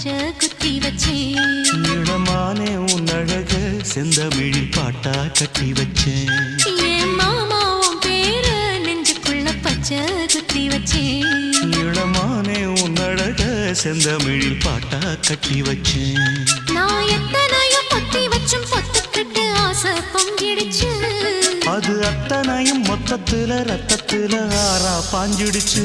பச்சை குத்தி வச்சேன். இளமானே உன் அழக செந்தமிழில் பாட்டா கட்டி வச்சேன். என் மாமா உன் பேர நெஞ்சுக்குள்ள பச்சை குத்தி வச்சேன். இளமானே உன் அழக செந்தமிழில் பாட்டா கட்டி வச்சேன். நான் எத்தனையோ பொத்தி வச்சும் பொத்துக்கிட்டு ஆசை பொங்கிடுச்சு. அது அத்தனையும் மொத்தத்துல ரத்தத்துல ஆறா பாஞ்சிடுச்சு.